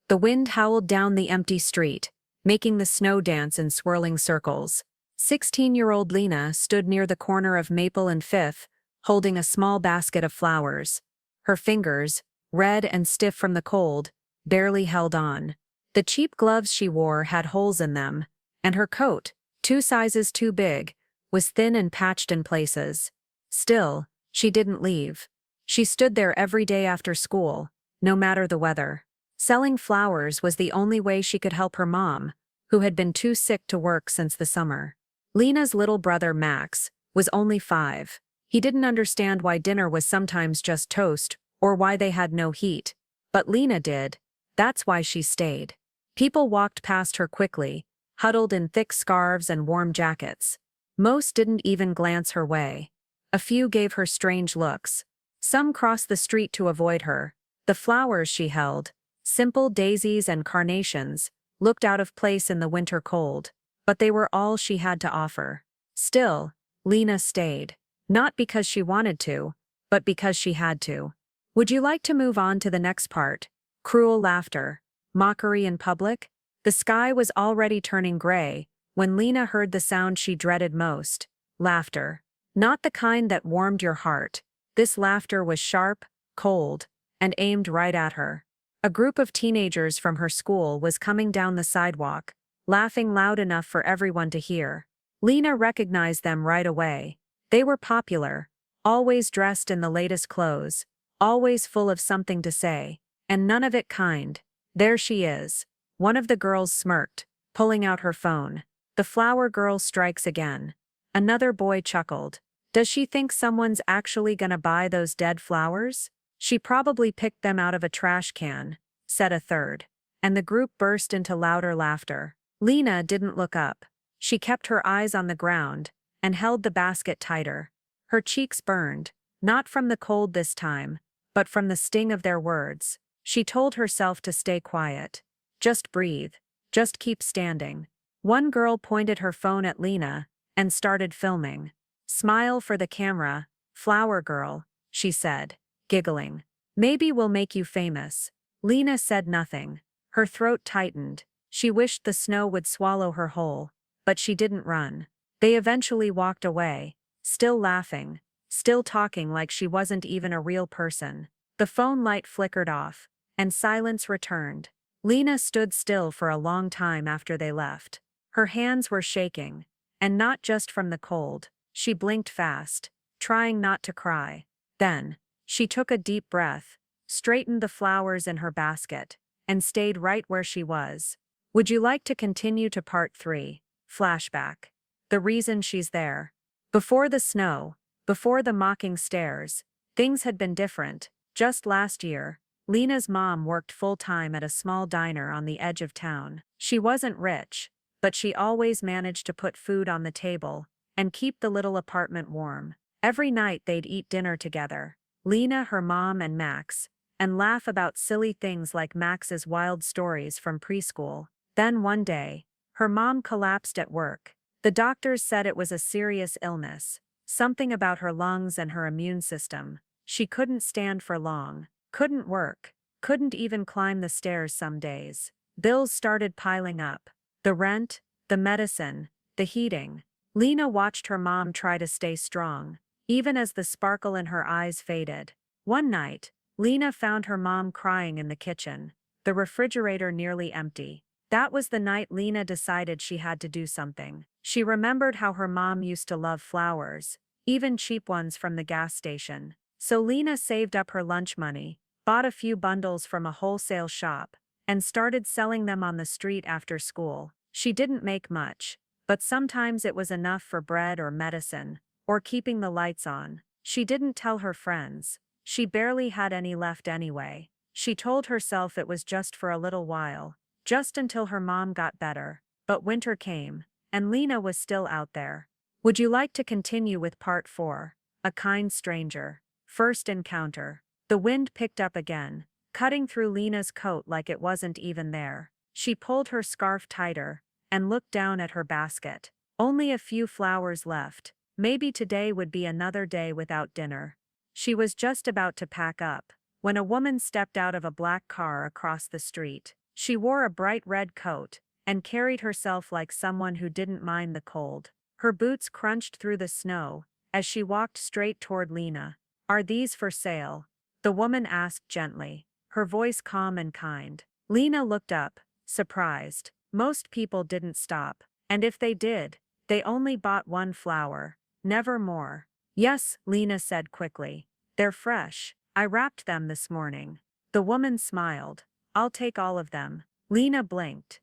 The wind howled down the empty street, making the snow dance in swirling circles. 16-year-old Lena stood near the corner of Maple and Fifth, holding a small basket of flowers. Her fingers, red and stiff from the cold, barely held on. The cheap gloves she wore had holes in them, and her coat, 2 sizes too big, was thin and patched in places. Still, she didn't leave. She stood there every day after school, no matter the weather. Selling flowers was the only way she could help her mom, who had been too sick to work since the summer. Lena's little brother, Max, was only 5. He didn't understand why dinner was sometimes just toast or why they had no heat. But Lena did. That's why she stayed. People walked past her quickly, huddled in thick scarves and warm jackets. Most didn't even glance her way. A few gave her strange looks. Some crossed the street to avoid her. The flowers she held, simple daisies and carnations, looked out of place in the winter cold, but they were all she had to offer. Still, Lena stayed. Not because she wanted to, but because she had to. Would you like to move on to the next part? Cruel laughter. Mockery in public? The sky was already turning gray when Lena heard the sound she dreaded most. Laughter. Not the kind that warmed your heart. This laughter was sharp, cold, and aimed right at her. A group of teenagers from her school was coming down the sidewalk, laughing loud enough for everyone to hear. Lena recognized them right away. They were popular, always dressed in the latest clothes, always full of something to say, and none of it kind. There she is. One of the girls smirked, pulling out her phone. The flower girl strikes again. Another boy chuckled. Does she think someone's actually gonna buy those dead flowers? She probably picked them out of a trash can, said a third. And the group burst into louder laughter. Lena didn't look up. She kept her eyes on the ground and held the basket tighter. Her cheeks burned, not from the cold this time, but from the sting of their words. She told herself to stay quiet. Just breathe. Just keep standing. One girl pointed her phone at Lena and started filming. Smile for the camera, flower girl, she said, giggling. Maybe we'll make you famous. Lena said nothing. Her throat tightened. She wished the snow would swallow her whole, but she didn't run. They eventually walked away, still laughing, still talking like she wasn't even a real person. The phone light flickered off, and silence returned. Lena stood still for a long time after they left. Her hands were shaking, and not just from the cold. She blinked fast, trying not to cry. Then, she took a deep breath, straightened the flowers in her basket, and stayed right where she was. Would you like to continue to part 3? Flashback. The reason she's there. Before the snow, before the mocking stares, things had been different. Just last year, Lena's mom worked full-time at a small diner on the edge of town. She wasn't rich, but she always managed to put food on the table and keep the little apartment warm. Every night they'd eat dinner together, Lena, her mom, and Max, and laugh about silly things like Max's wild stories from preschool. Then one day, her mom collapsed at work. The doctors said it was a serious illness, something about her lungs and her immune system. She couldn't stand for long, couldn't work, couldn't even climb the stairs some days. Bills started piling up. The rent, the medicine, the heating. Lena watched her mom try to stay strong, even as the sparkle in her eyes faded. One night, Lena found her mom crying in the kitchen, the refrigerator nearly empty. That was the night Lena decided she had to do something. She remembered how her mom used to love flowers, even cheap ones from the gas station. So Lena saved up her lunch money, bought a few bundles from a wholesale shop, and started selling them on the street after school. She didn't make much, but sometimes it was enough for bread or medicine, or keeping the lights on. She didn't tell her friends. She barely had any left anyway. She told herself it was just for a little while, just until her mom got better. But winter came, and Lena was still out there. Would you like to continue with part 4? A kind stranger. First encounter. The wind picked up again, cutting through Lena's coat like it wasn't even there. She pulled her scarf tighter and looked down at her basket. Only a few flowers left. Maybe today would be another day without dinner. She was just about to pack up when a woman stepped out of a black car across the street. She wore a bright red coat and carried herself like someone who didn't mind the cold. Her boots crunched through the snow as she walked straight toward Lena. "Are these for sale?" the woman asked gently, her voice calm and kind. Lena looked up, surprised. Most people didn't stop, and if they did, they only bought one flower, never more. "Yes," Lena said quickly. "They're fresh. I wrapped them this morning." The woman smiled. "I'll take all of them." Lena blinked.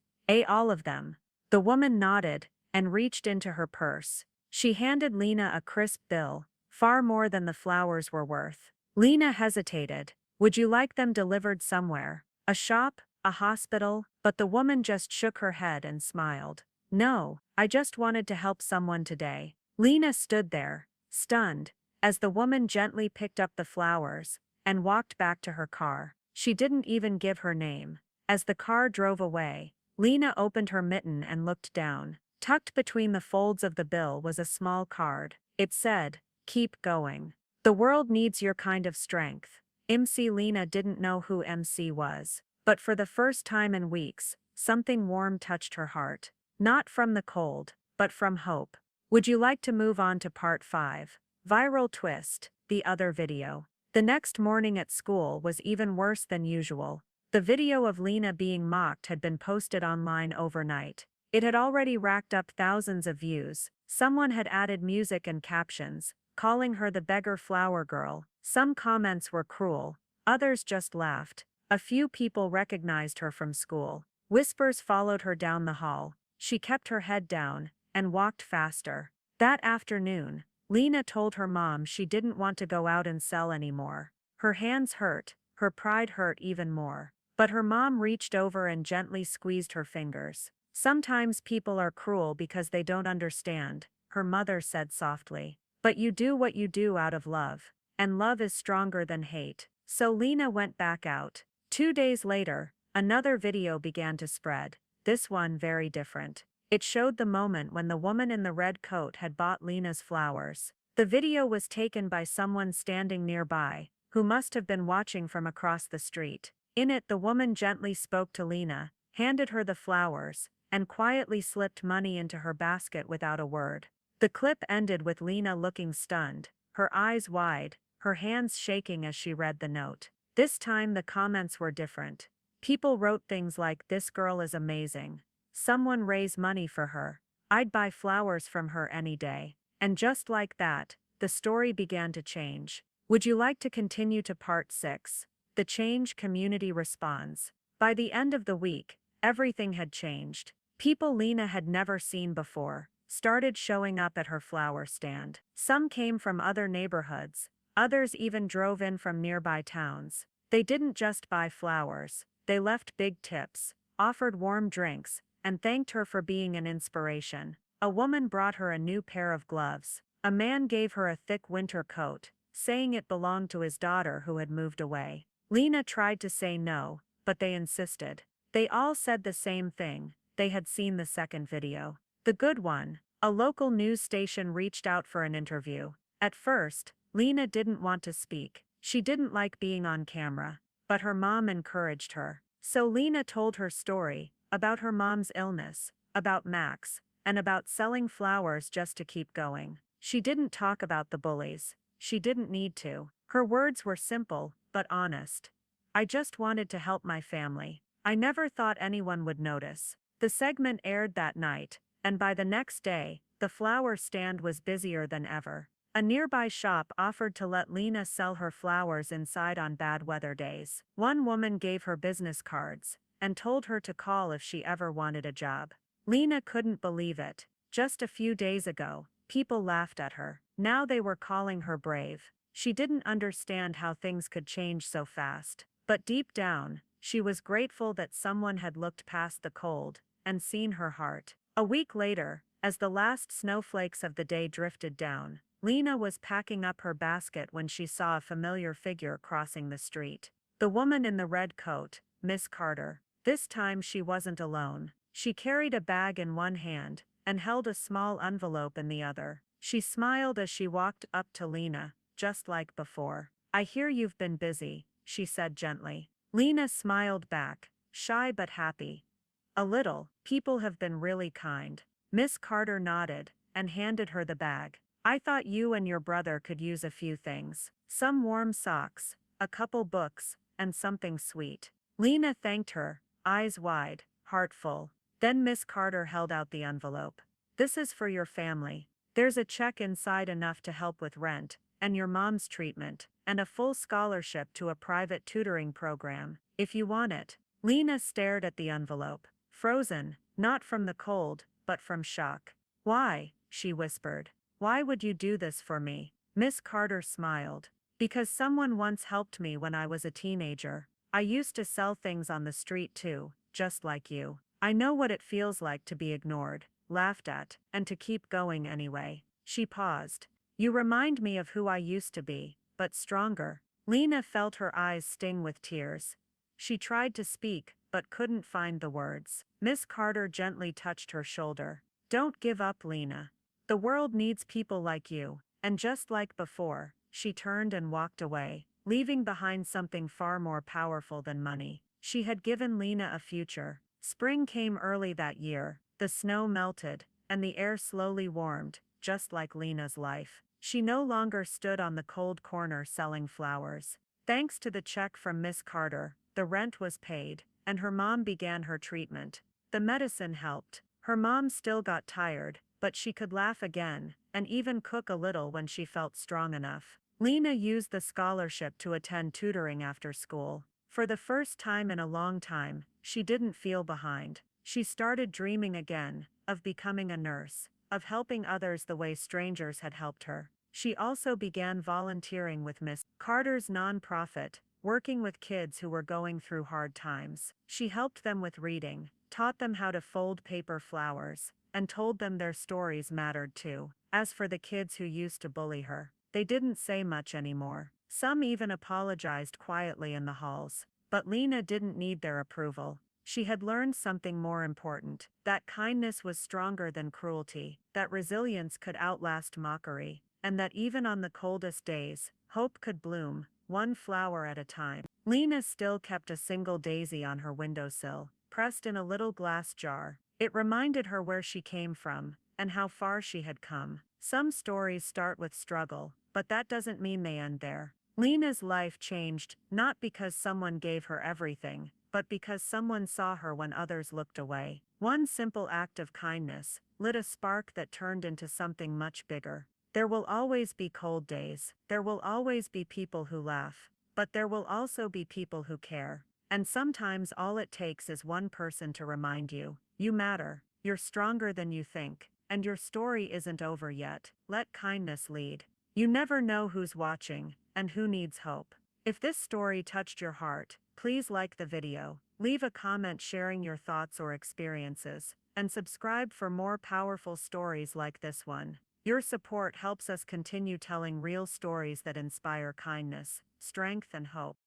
All of them." The woman nodded and reached into her purse. She handed Lena a crisp bill, far more than the flowers were worth. Lena hesitated. "Would you like them delivered somewhere? A shop? A hospital?" But the woman just shook her head and smiled. "No, I just wanted to help someone today." Lena stood there, stunned, as the woman gently picked up the flowers and walked back to her car. She didn't even give her name. As the car drove away, Lena opened her mitten and looked down. Tucked between the folds of the bill was a small card. It said, "Keep going. The world needs your kind of strength." MC Lena didn't know who MC was, but for the first time in weeks, something warm touched her heart. Not from the cold, but from hope. Would you like to move on to part 5? Viral twist, the other video. The next morning at school was even worse than usual. The video of Lena being mocked had been posted online overnight. It had already racked up thousands of views. Someone had added music and captions, calling her the beggar flower girl. Some comments were cruel, others just laughed. A few people recognized her from school. Whispers followed her down the hall. She kept her head down and walked faster. That afternoon, Lena told her mom she didn't want to go out and sell anymore. Her hands hurt, her pride hurt even more. But her mom reached over and gently squeezed her fingers. "Sometimes people are cruel because they don't understand," her mother said softly. "But you do what you do out of love. And love is stronger than hate." So Lena went back out. 2 days later, another video began to spread. This one very different. It showed the moment when the woman in the red coat had bought Lena's flowers. The video was taken by someone standing nearby, who must have been watching from across the street. In it, the woman gently spoke to Lena, handed her the flowers, and quietly slipped money into her basket without a word. The clip ended with Lena looking stunned, her eyes wide, her hands shaking as she read the note. This time the comments were different. People wrote things like, "This girl is amazing. Someone raise money for her. I'd buy flowers from her any day." And just like that, the story began to change. Would you like to continue to part 6? The Change Community Responds. By the end of the week, everything had changed. People Lena had never seen before started showing up at her flower stand. Some came from other neighborhoods, others even drove in from nearby towns. They didn't just buy flowers, they left big tips, offered warm drinks, and thanked her for being an inspiration. A woman brought her a new pair of gloves. A man gave her a thick winter coat, saying it belonged to his daughter who had moved away. Lena tried to say no, but they insisted. They all said the same thing: they had seen the second video. The good one. A local news station reached out for an interview. At first, Lena didn't want to speak. She didn't like being on camera, but her mom encouraged her. So Lena told her story, about her mom's illness, about Max, and about selling flowers just to keep going. She didn't talk about the bullies. She didn't need to. Her words were simple, but honest. "I just wanted to help my family. I never thought anyone would notice." The segment aired that night, and by the next day, the flower stand was busier than ever. A nearby shop offered to let Lena sell her flowers inside on bad weather days. One woman gave her business cards and told her to call if she ever wanted a job. Lena couldn't believe it. Just a few days ago, people laughed at her. Now they were calling her brave. She didn't understand how things could change so fast. But deep down, she was grateful that someone had looked past the cold and seen her heart. A week later, as the last snowflakes of the day drifted down, Lena was packing up her basket when she saw a familiar figure crossing the street. The woman in the red coat, Miss Carter. This time she wasn't alone. She carried a bag in one hand and held a small envelope in the other. She smiled as she walked up to Lena, just like before. "I hear you've been busy," she said gently. Lena smiled back, Shy but happy. A little. People have been really kind. Miss Carter nodded and handed her the bag. I thought you and your brother could use a few things. Some warm socks, a couple books, and something sweet. Lena thanked her, eyes wide, heart full. Then Miss Carter held out the envelope. This is for your family. There's a check inside enough to help with rent, and your mom's treatment, and a full scholarship to a private tutoring program, if you want it. Lena stared at the envelope, frozen, not from the cold, but from shock. Why? She whispered. Why would you do this for me? Miss Carter smiled. Because someone once helped me when I was a teenager. I used to sell things on the street too, just like you. I know what it feels like to be ignored, laughed at, and to keep going anyway. She paused. You remind me of who I used to be, but stronger. Lena felt her eyes sting with tears. She tried to speak, but couldn't find the words. Miss Carter gently touched her shoulder. Don't give up, Lena. The world needs people like you, and just like before, she turned and walked away, leaving behind something far more powerful than money. She had given Lena a future. Spring came early that year, the snow melted, and the air slowly warmed, just like Lena's life. She no longer stood on the cold corner selling flowers. Thanks to the check from Miss Carter, the rent was paid, and her mom began her treatment. The medicine helped. Her mom still got tired, but she could laugh again, and even cook a little when she felt strong enough. Lena used the scholarship to attend tutoring after school. For the first time in a long time, she didn't feel behind. She started dreaming again, of becoming a nurse, of helping others the way strangers had helped her. She also began volunteering with Miss Carter's nonprofit, working with kids who were going through hard times. She helped them with reading, taught them how to fold paper flowers, and told them their stories mattered too. As for the kids who used to bully her, they didn't say much anymore. Some even apologized quietly in the halls. But Lena didn't need their approval. She had learned something more important, that kindness was stronger than cruelty, that resilience could outlast mockery, and that even on the coldest days, hope could bloom, one flower at a time. Lena still kept a single daisy on her windowsill, pressed in a little glass jar. It reminded her where she came from, and how far she had come. Some stories start with struggle, but that doesn't mean they end there. Lena's life changed, not because someone gave her everything, but because someone saw her when others looked away. One simple act of kindness lit a spark that turned into something much bigger. There will always be cold days. There will always be people who laugh. But there will also be people who care. And sometimes all it takes is one person to remind you, you matter, you're stronger than you think, and your story isn't over yet. Let kindness lead. You never know who's watching, and who needs hope. If this story touched your heart, please like the video, leave a comment sharing your thoughts or experiences, and subscribe for more powerful stories like this one. Your support helps us continue telling real stories that inspire kindness, strength, and hope.